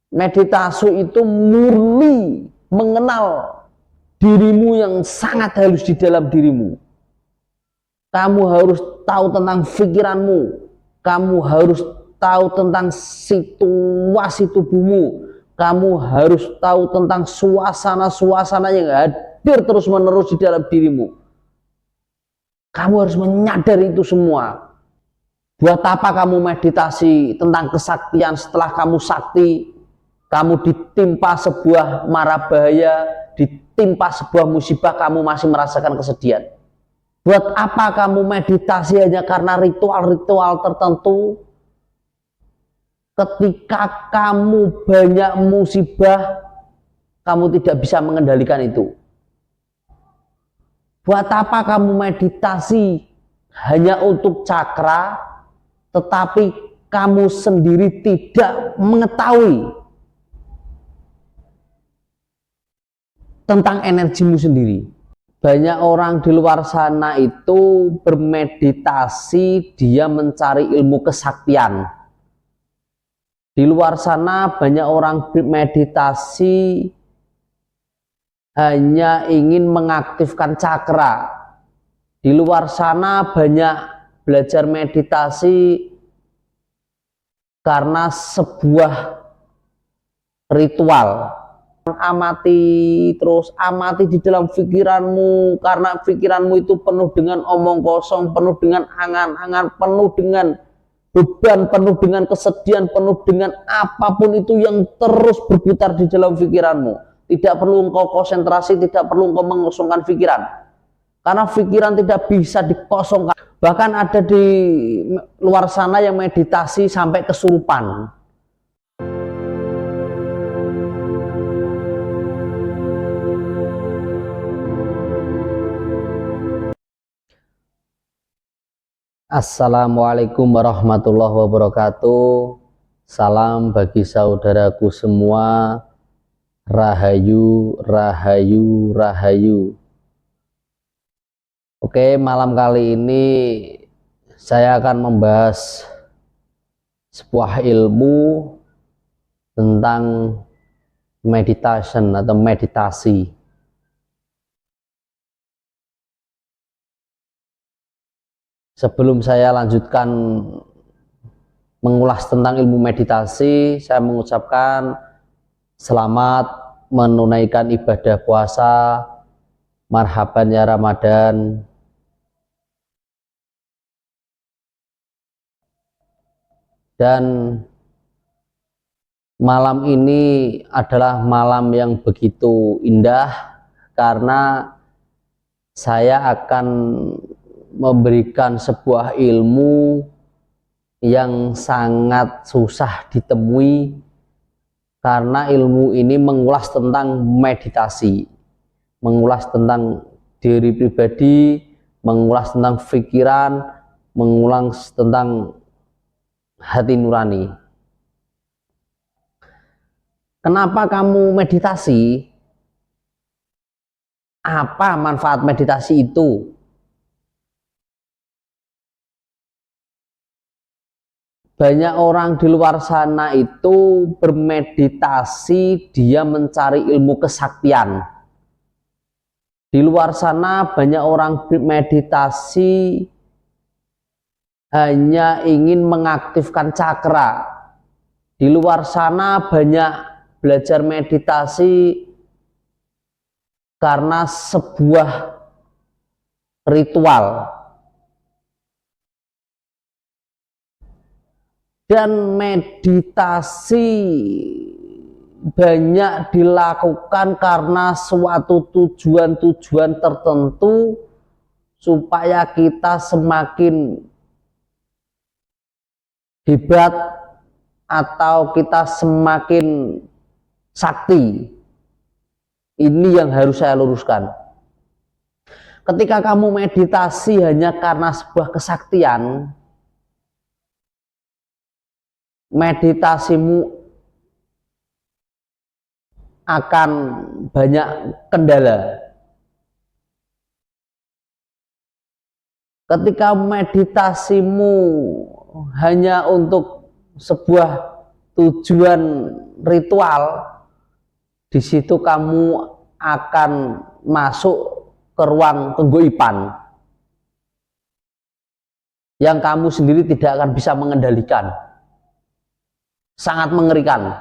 Meditasi itu murni mengenal dirimu yang sangat halus di dalam dirimu. Kamu harus tahu tentang pikiranmu, kamu harus tahu tentang situasi tubuhmu, kamu harus tahu tentang suasana-suasana yang hadir terus-menerus di dalam dirimu. Kamu harus menyadari itu semua. Buat apa kamu meditasi tentang kesaktian setelah kamu sakti, kamu ditimpa sebuah mara bahaya, ditimpa sebuah musibah, kamu masih merasakan kesedihan? Buat apa kamu meditasi hanya karena ritual-ritual tertentu? Ketika kamu banyak musibah, kamu tidak bisa mengendalikan itu. Buat apa kamu meditasi hanya untuk cakra, tetapi kamu sendiri tidak mengetahui tentang energimu sendiri? Banyak orang di luar sana itu bermeditasi, dia mencari ilmu kesaktian. Di luar sana banyak orang bermeditasi hanya ingin mengaktifkan cakra. Di luar sana banyak belajar meditasi karena sebuah ritual. Amati di dalam pikiranmu, karena pikiranmu itu penuh dengan omong kosong, penuh dengan angan-angan, penuh dengan beban, penuh dengan kesedihan, penuh dengan apapun itu yang terus berputar di dalam pikiranmu. Tidak perlu engkau konsentrasi, tidak perlu engkau mengosongkan pikiran, karena pikiran tidak bisa dikosongkan. Bahkan ada di luar sana yang meditasi sampai kesurupan. Assalamualaikum warahmatullahi wabarakatuh. Salam bagi saudaraku semua. Rahayu, rahayu, rahayu. Oke, malam kali ini saya akan membahas sebuah ilmu tentang meditation atau meditasi. Sebelum saya lanjutkan mengulas tentang ilmu meditasi, saya mengucapkan selamat menunaikan ibadah puasa, marhaban ya Ramadan. Dan malam ini adalah malam yang begitu indah karena saya akan memberikan sebuah ilmu yang sangat susah ditemui, karena ilmu ini mengulas tentang meditasi, mengulas tentang diri pribadi, mengulas tentang pikiran, mengulas tentang hati nurani. Kenapa kamu meditasi? Apa manfaat meditasi itu? Banyak orang di luar sana itu bermeditasi, dia mencari ilmu kesaktian. Di luar sana banyak orang bermeditasi hanya ingin mengaktifkan cakra. Di luar sana banyak belajar meditasi karena sebuah ritual. Dan meditasi banyak dilakukan karena suatu tujuan-tujuan tertentu, supaya kita semakin hebat atau kita semakin sakti. Ini yang harus saya luruskan. Ketika kamu meditasi hanya karena sebuah kesaktian, meditasimu akan banyak kendala. Ketika meditasimu hanya untuk sebuah tujuan ritual, di situ kamu akan masuk ke ruang kegaiban yang kamu sendiri tidak akan bisa mengendalikan. Sangat mengerikan.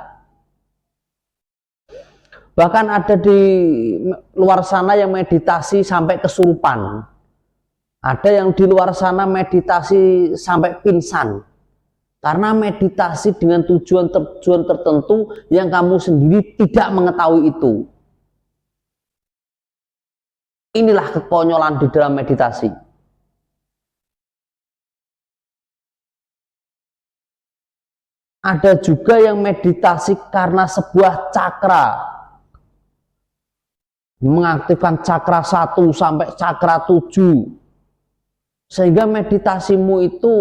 Bahkan ada di luar sana yang meditasi sampai kesurupan. Ada yang di luar sana meditasi sampai pingsan. Karena meditasi dengan tujuan tertentu yang kamu sendiri tidak mengetahui itu. Inilah kekonyolan di dalam meditasi. Ada juga yang meditasi karena sebuah cakra. Mengaktifkan cakra 1 sampai cakra 7. Sehingga meditasimu itu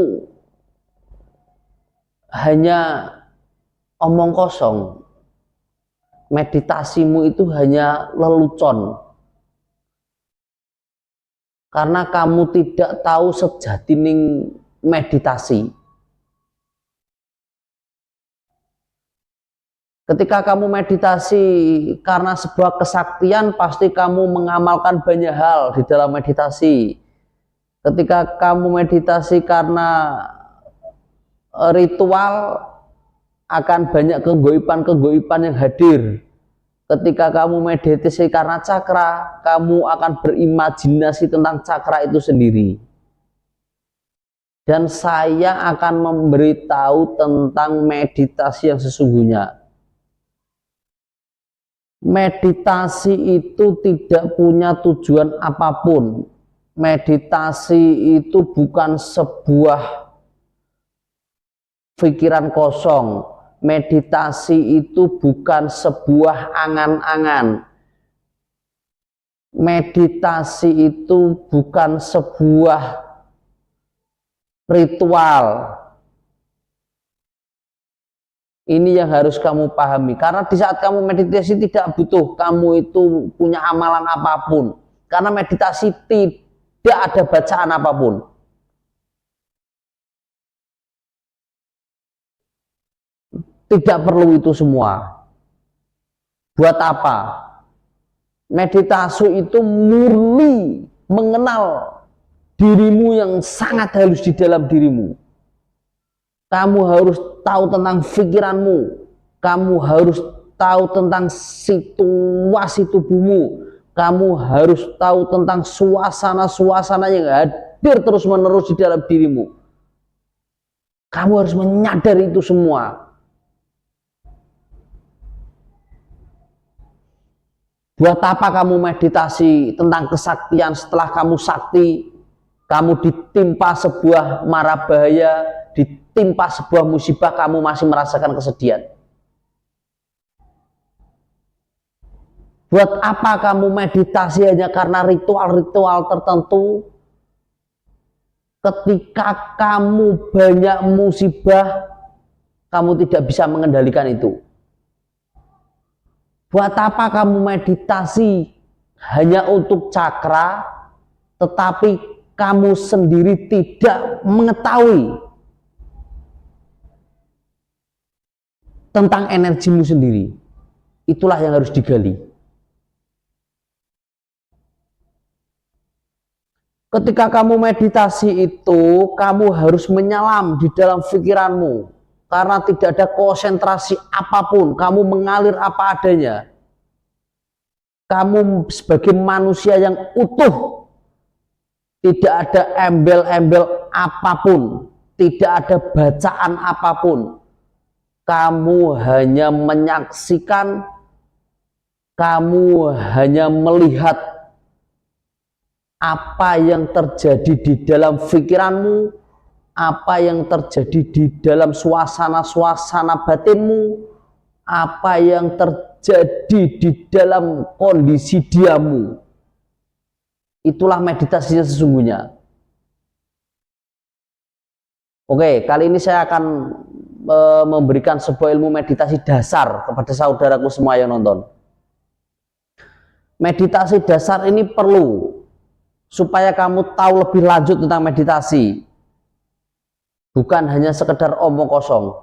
hanya omong kosong. Meditasimu itu hanya lelucon. Karena kamu tidak tahu sejatining meditasi. Ketika kamu meditasi karena sebuah kesaktian, pasti kamu mengamalkan banyak hal di dalam meditasi. Ketika kamu meditasi karena ritual, akan banyak kegaiban-kegaiban yang hadir. Ketika kamu meditasi karena cakra, kamu akan berimajinasi tentang cakra itu sendiri. Dan saya akan memberitahu tentang meditasi yang sesungguhnya. Meditasi itu tidak punya tujuan apapun. Meditasi itu bukan sebuah pikiran kosong. Meditasi itu bukan sebuah angan-angan. Meditasi itu bukan sebuah ritual. Ini yang harus kamu pahami. Karena di saat kamu meditasi tidak butuh kamu itu punya amalan apapun. Karena meditasi tidak ada bacaan apapun. Tidak perlu itu semua. Buat apa? Meditasi itu murni mengenal dirimu yang sangat halus di dalam dirimu. Kamu harus tahu tentang pikiranmu. Kamu harus tahu tentang situasi tubuhmu. Kamu harus tahu tentang suasana-suasana yang hadir terus-menerus di dalam dirimu. Kamu harus menyadari itu semua. Buat apa kamu meditasi tentang kesaktian setelah kamu sakti, kamu ditimpa sebuah mara bahaya, ditimpa sebuah musibah, kamu masih merasakan kesedihan? Buat apa kamu meditasi hanya karena ritual-ritual tertentu? Ketika kamu banyak musibah, kamu tidak bisa mengendalikan itu. Buat apa kamu meditasi hanya untuk cakra, tetapi kamu sendiri tidak mengetahui tentang energimu sendiri? Itulah yang harus digali. Ketika kamu meditasi itu, kamu harus menyelam di dalam pikiranmu. Karena tidak ada konsentrasi apapun, kamu mengalir apa adanya. Kamu sebagai manusia yang utuh, tidak ada embel-embel apapun, tidak ada bacaan apapun. Kamu hanya menyaksikan, kamu hanya melihat apa yang terjadi di dalam pikiranmu, apa yang terjadi di dalam suasana-suasana batinmu, apa yang terjadi di dalam kondisi diammu. Itulah meditasinya sesungguhnya. Oke, kali ini saya akan memberikan sebuah ilmu meditasi dasar kepada saudaraku semua yang nonton. Meditasi dasar ini perlu supaya kamu tahu lebih lanjut tentang meditasi. Bukan hanya sekedar omong kosong.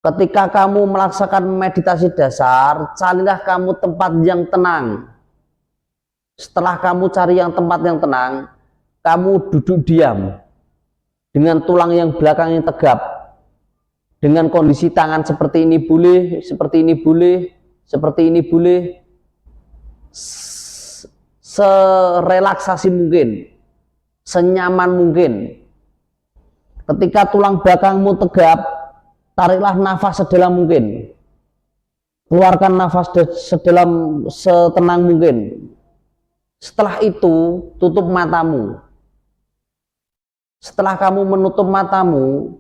Ketika kamu melaksanakan meditasi dasar, carilah kamu tempat yang tenang. Setelah kamu cari tempat yang tenang, kamu duduk diam dengan tulang yang belakang yang tegap, dengan kondisi tangan seperti ini boleh, seperti ini boleh, seperti ini boleh, serelaksasi mungkin, senyaman mungkin. Ketika tulang belakangmu tegap, tariklah nafas sedalam mungkin, keluarkan nafas setenang mungkin. Setelah itu tutup matamu. Setelah kamu menutup matamu,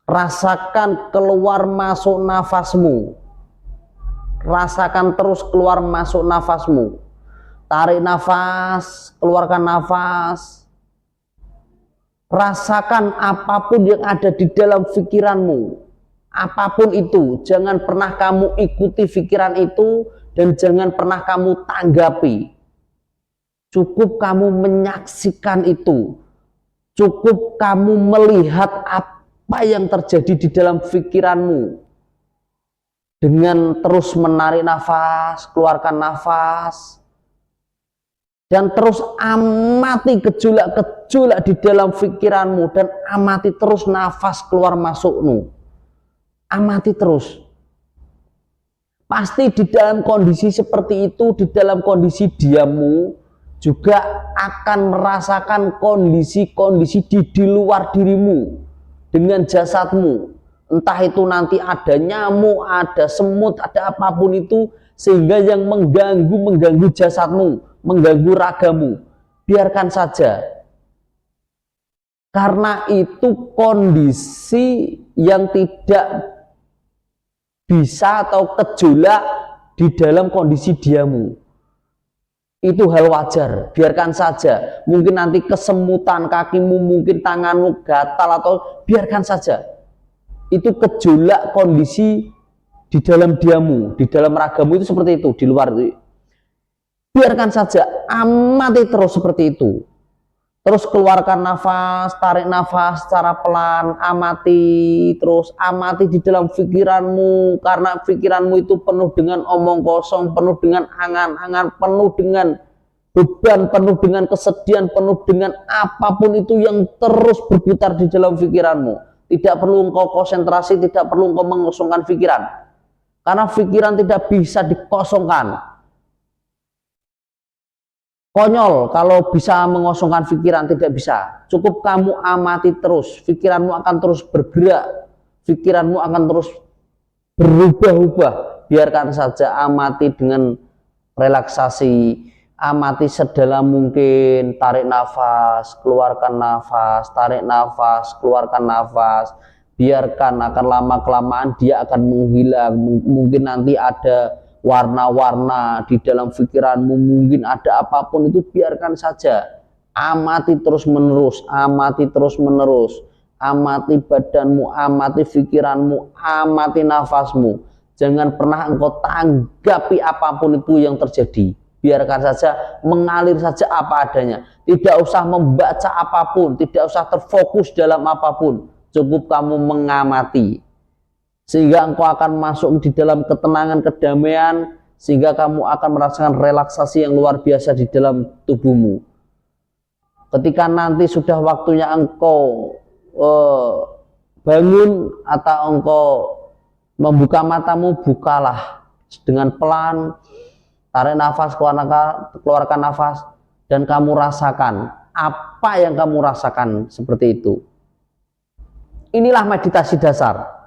rasakan keluar masuk nafasmu, rasakan terus keluar masuk nafasmu. Tarik nafas, keluarkan nafas. Rasakan apapun yang ada di dalam pikiranmu, apapun itu, jangan pernah kamu ikuti pikiran itu dan jangan pernah kamu tanggapi. Cukup kamu menyaksikan itu, cukup kamu melihat apa yang terjadi di dalam pikiranmu dengan terus menarik nafas, keluarkan nafas. Dan terus amati gejolak-gejolak di dalam pikiranmu dan amati terus nafas keluar masukmu. Amati terus. Pasti di dalam kondisi seperti itu, di dalam kondisi diammu, juga akan merasakan kondisi-kondisi di luar dirimu dengan jasadmu. Entah itu nanti ada nyamuk, ada semut, ada apapun itu, sehingga yang mengganggu jasadmu, mengganggu ragamu, biarkan saja. Karena itu kondisi yang tidak bisa atau gejolak di dalam kondisi diammu. Itu hal wajar, biarkan saja. Mungkin nanti kesemutan kakimu, mungkin tanganmu gatal atau biarkan saja. Itu gejolak kondisi di dalam diammu, di dalam ragamu itu seperti itu, di luar itu. Biarkan saja, amati terus seperti itu. Terus keluarkan nafas, tarik nafas secara pelan, amati terus, amati di dalam pikiranmu, karena pikiranmu itu penuh dengan omong kosong, penuh dengan angan-angan, penuh dengan beban, penuh dengan kesedihan, penuh dengan apapun itu yang terus berputar di dalam pikiranmu. Tidak perlu engkau konsentrasi, tidak perlu engkau mengosongkan pikiran, karena pikiran tidak bisa dikosongkan. Konyol kalau bisa mengosongkan pikiran, tidak bisa. Cukup kamu amati terus, pikiranmu akan terus bergerak, pikiranmu akan terus berubah-ubah. Biarkan saja, amati dengan relaksasi, amati sedalam mungkin, tarik nafas, keluarkan nafas, tarik nafas, keluarkan nafas. Biarkan, akan lama-kelamaan dia akan menghilang. Mungkin nanti ada warna-warna di dalam pikiranmu, mungkin ada apapun itu, biarkan saja. Amati terus menerus, amati terus menerus, amati badanmu, amati pikiranmu, amati nafasmu. Jangan pernah engkau tanggapi apapun itu yang terjadi. Biarkan saja, mengalir saja apa adanya. Tidak usah membaca apapun, tidak usah terfokus dalam apapun. Cukup kamu mengamati. Sehingga engkau akan masuk di dalam ketenangan, kedamaian, sehingga kamu akan merasakan relaksasi yang luar biasa di dalam tubuhmu. Ketika nanti sudah waktunya engkau bangun atau engkau membuka matamu, bukalah dengan pelan, tarik nafas, keluarkan nafas, dan kamu rasakan apa yang kamu rasakan seperti itu. Inilah meditasi dasar.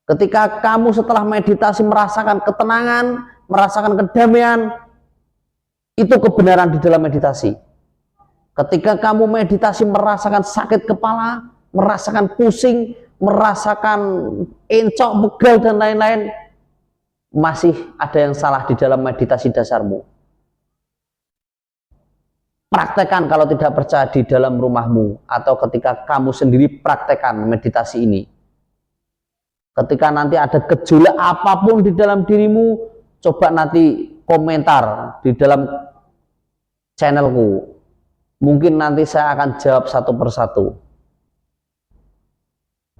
Ketika kamu setelah meditasi merasakan ketenangan, merasakan kedamaian, itu kebenaran di dalam meditasi. Ketika kamu meditasi merasakan sakit kepala, merasakan pusing, merasakan encok, pegal, dan lain-lain, masih ada yang salah di dalam meditasi dasarmu. Praktekkan kalau tidak percaya di dalam rumahmu, atau ketika kamu sendiri praktekkan meditasi ini. Ketika nanti ada gejolak apapun di dalam dirimu, coba nanti komentar di dalam channelku. Mungkin nanti saya akan jawab satu persatu.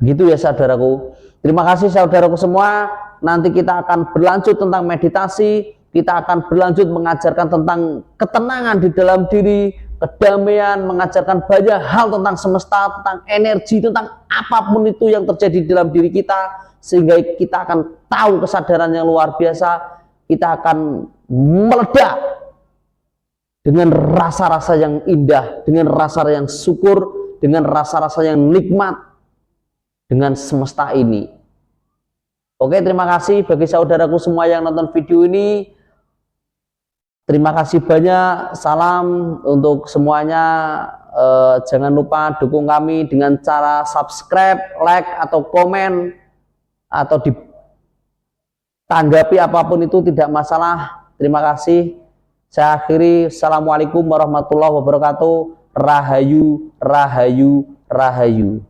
Begitu ya saudaraku. Terima kasih saudaraku semua. Nanti kita akan berlanjut tentang meditasi, kita akan berlanjut mengajarkan tentang ketenangan di dalam diri, kedamaian, mengajarkan banyak hal tentang semesta, tentang energi, tentang apapun itu yang terjadi di dalam diri kita, sehingga kita akan tahu kesadaran yang luar biasa. Kita akan meledak dengan rasa-rasa yang indah, dengan rasa yang syukur, dengan rasa-rasa yang nikmat dengan semesta ini. Oke, terima kasih bagi saudaraku semua yang nonton video ini. Terima kasih banyak. Salam untuk semuanya. Jangan lupa dukung kami dengan cara subscribe, like, atau komen, atau ditanggapi apapun itu tidak masalah. Terima kasih. Saya akhiri. Assalamualaikum warahmatullahi wabarakatuh. Rahayu, rahayu, rahayu.